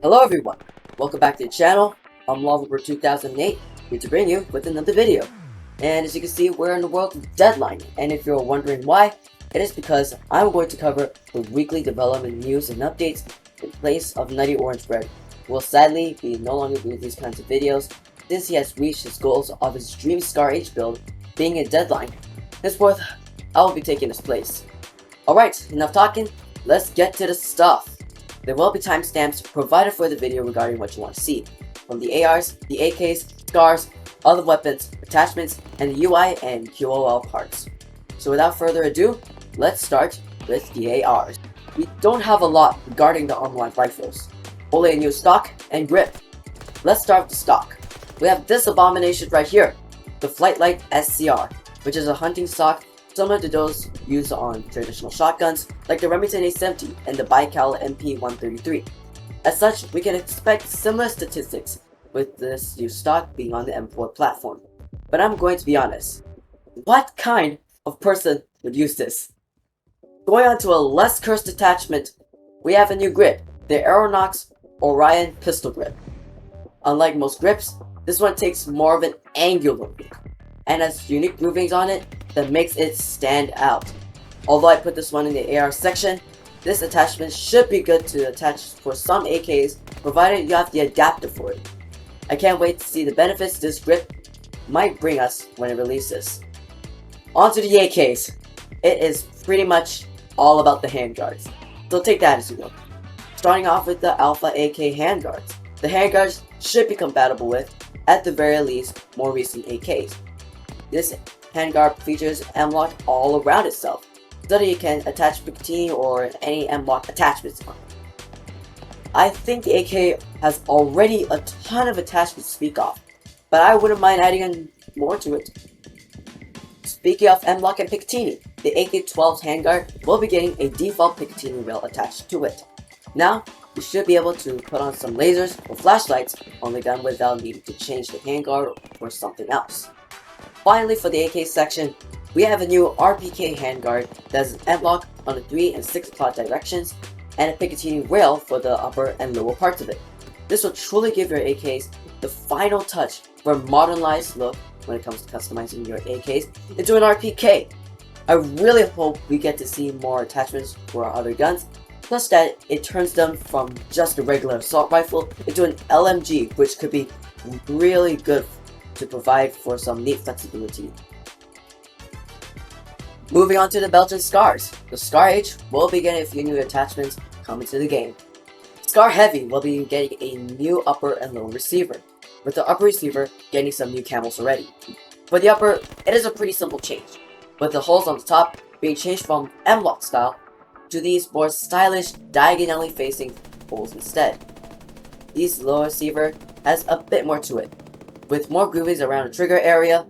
Hello everyone, welcome back to the channel. I'm Lover 2008, here to bring you with another video. And as you can see, we're in the world of Deadline, and if you're wondering why, it is because I'm going to cover the weekly development news and updates in place of Nutty Orange Bread, who will sadly be no longer doing these kinds of videos since he has reached his goals of his dream SCARH build being a Deadline. Henceforth, I will be taking his place. Alright, enough talking, let's get to the stuff. There will be timestamps provided for the video regarding what you want to see, from the ARs, the AKs, SCARHs, other weapons, attachments, and the UI and QOL parts. So without further ado, let's start with the ARs. We don't have a lot regarding the armor rifles, only a new stock and grip. Let's start with the stock. We have this abomination right here, the Flightlight SCR, which is a hunting stock similar to those used on traditional shotguns like the Remington A70 and the Baikal MP133. As such, we can expect similar statistics with this new stock being on the M4 platform. But I'm going to be honest, what kind of person would use this? Going on to a less cursed attachment, we have a new grip, the ROBLOX Orion Pistol Grip. Unlike most grips, this one takes more of an angular look and has unique groovings on it that makes it stand out. Although I put this one in the AR section, this attachment should be good to attach for some AKs provided you have the adapter for it. I can't wait to see the benefits this grip might bring us when it releases. Onto the AKs. It is pretty much all about the handguards, so take that as you will. Starting off with the Alpha AK handguards. The handguards should be compatible with, at the very least, more recent AKs. This handguard features M-LOK all around itself, so that you can attach Picatinny or any M-LOK attachments on it. I think the AK has already a ton of attachments to speak of, but I wouldn't mind adding in more to it. Speaking of M-LOK and Picatinny, the AK-12's handguard will be getting a default Picatinny rail attached to it. Now, you should be able to put on some lasers or flashlights on the gun without needing to change the handguard or something else. Finally, for the AK section, we have a new RPK handguard that has an M-LOK on the 3 and 6 o'clock directions and a Picatinny rail for the upper and lower parts of it. This will truly give your AKs the final touch for a modernized look when it comes to customizing your AKs into an RPK. I really hope we get to see more attachments for our other guns, plus that it turns them from just a regular assault rifle into an LMG, which could be really good to provide for some neat flexibility. Moving on to the Belgian SCARHs. The SCARH will be getting a few new attachments coming to the game. SCAR Heavy will be getting a new upper and lower receiver, with the upper receiver getting some new camos already. For the upper, it is a pretty simple change, with the holes on the top being changed from M-LOK style to these more stylish diagonally facing holes instead. This lower receiver has a bit more to it, with more groovings around the trigger area,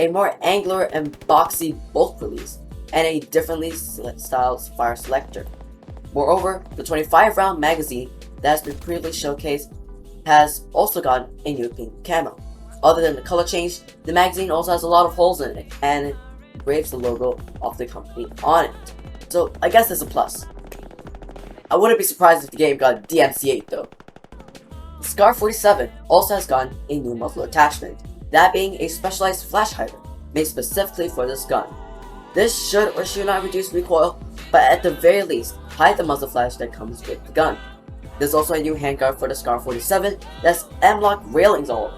a more angular and boxy bolt release, and a differently styled fire selector. Moreover, the 25-round magazine that has been previously showcased has also gotten a new pink camo. Other than the color change, the magazine also has a lot of holes in it, and it engraves the logo of the company on it. So I guess it's a plus. I wouldn't be surprised if the game got DMCA though. The SCAR 47 also has gotten a new muzzle attachment, that being a specialized flash hider made specifically for this gun. This should or should not reduce recoil, but at the very least, hide the muzzle flash that comes with the gun. There's also a new handguard for the SCAR 47 that's M-LOK railings all over.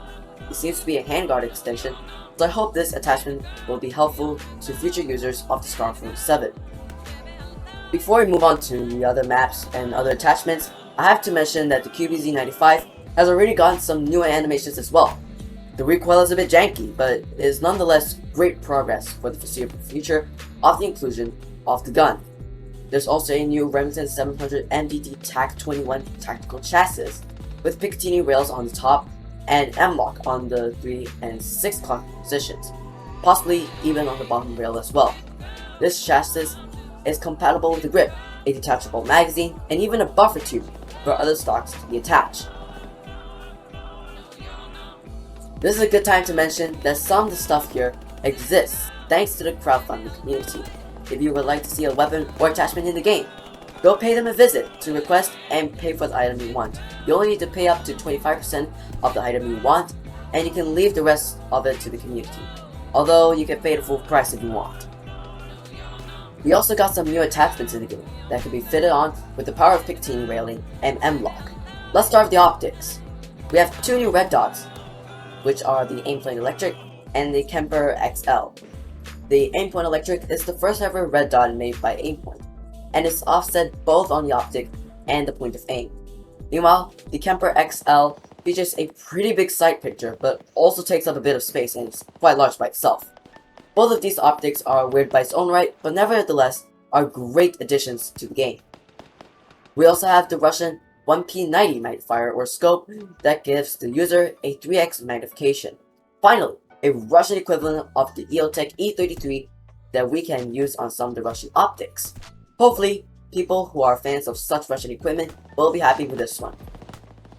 It seems to be a handguard extension, so I hope this attachment will be helpful to future users of the SCAR 47. Before we move on to the other maps and other attachments, I have to mention that the QBZ-95 has already gotten some new animations as well. The recoil is a bit janky, but it is nonetheless great progress for the foreseeable future of the inclusion of the gun. There's also a new Remington 700 MDT TAC-21 tactical chassis with Picatinny rails on the top and M-LOK on the 3 and 6 o'clock positions, possibly even on the bottom rail as well. This chassis is compatible with the grip, a detachable magazine, and even a buffer tube for other stocks to be attached. This is a good time to mention that some of the stuff here exists thanks to the crowdfunding community. If you would like to see a weapon or attachment in the game, Go pay them a visit to request and pay for the item you want. You only need to pay up to 25% of the item you want, and you can leave the rest of it to the community. Although you can pay the full price if you want. We also got some new attachments in the game that can be fitted on with the power of Picatinny railing and M-LOK. Let's start with the optics. We have two new red dots, which are the Aimpoint Electric and the Kemper XL. The Aimpoint Electric is the first ever red dot made by Aimpoint, and it's offset both on the optic and the point of aim. Meanwhile, the Kemper XL features a pretty big sight picture, but also takes up a bit of space and is quite large by itself. Both of these optics are weird by its own right, but nevertheless are great additions to the game. We also have the Russian 1P90 magnifier or scope that gives the user a 3x magnification. Finally, a Russian equivalent of the EOTech E33 that we can use on some of the Russian optics. Hopefully, people who are fans of such Russian equipment will be happy with this one.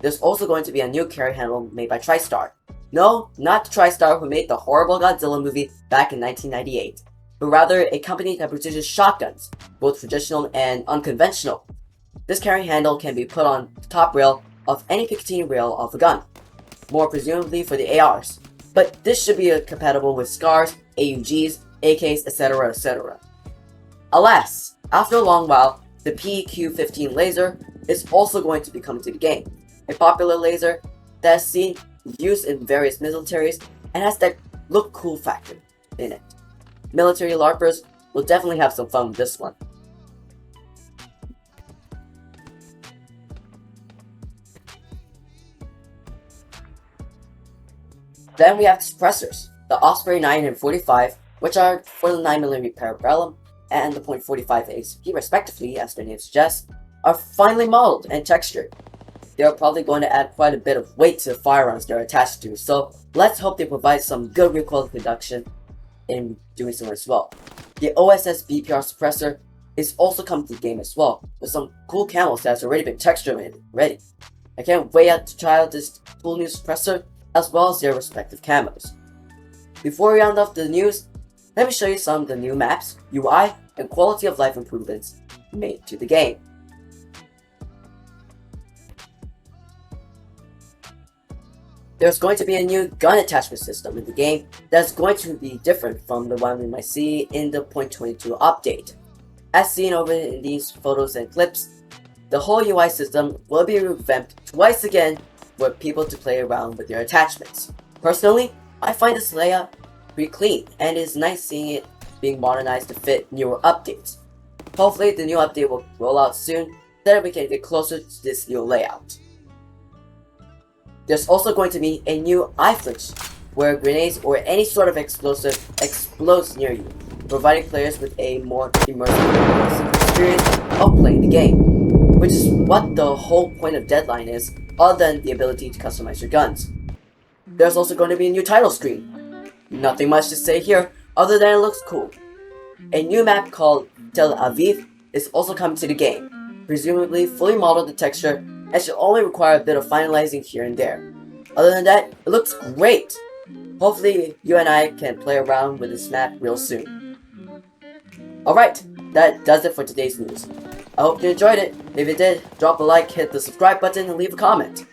There's also going to be a new carry handle made by TriStar. No, not TriStar who made the horrible Godzilla movie back in 1998, but rather a company that produces shotguns, both traditional and unconventional. This carry handle can be put on the top rail of any Picatinny rail of a gun, more presumably for the ARs, but this should be compatible with SCARHs, AUGs, AKs, etc, etc. Alas, after a long while, the PQ-15 laser is also going to be coming to the game, a popular laser that is seen used in various militaries and has that look cool factor in it. Military LARPers will definitely have some fun with this one. Then we have the suppressors, the Osprey 9 and 45, which are for the 9mm Parabellum and the .45 ACP respectively, as their name suggests, are finally modeled and textured. They are probably going to add quite a bit of weight to the firearms they're attached to, so let's hope they provide some good recoil reduction in doing so as well. The OSS BPR suppressor is also coming to the game as well, with some cool camos that's already been textured already. I can't wait to try out this cool new suppressor as well as their respective camos. Before we round off the news, let me show you some of the new maps, UI, and quality of life improvements made to the game. There's going to be a new gun attachment system in the game that's going to be different from the one we might see in the .22 update. As seen over in these photos and clips, the whole UI system will be revamped twice again for people to play around with their attachments. Personally, I find this layout pretty clean and it's nice seeing it being modernized to fit newer updates. Hopefully the new update will roll out soon so that we can get closer to this new layout. There's also going to be a new iFlinch, where grenades or any sort of explosive explodes near you, providing players with a more immersive experience of playing the game, which is what the whole point of Deadline is, other than the ability to customize your guns. There's also going to be a new title screen. Nothing much to say here, other than it looks cool. A new map called Tel Aviv is also coming to the game, presumably fully modeled the texture and should only require a bit of finalizing here and there. Other than that, it looks great! Hopefully you and I can play around with this map real soon. Alright, that does it for today's news. I hope you enjoyed it. If you did, drop a like, hit the subscribe button, and leave a comment.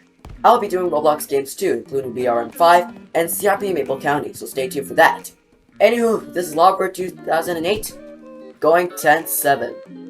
I'll be doing Roblox games too, including BRM5 and CRP Maple County, so stay tuned for that. Anywho, this is Logbird 2008, going 10-7.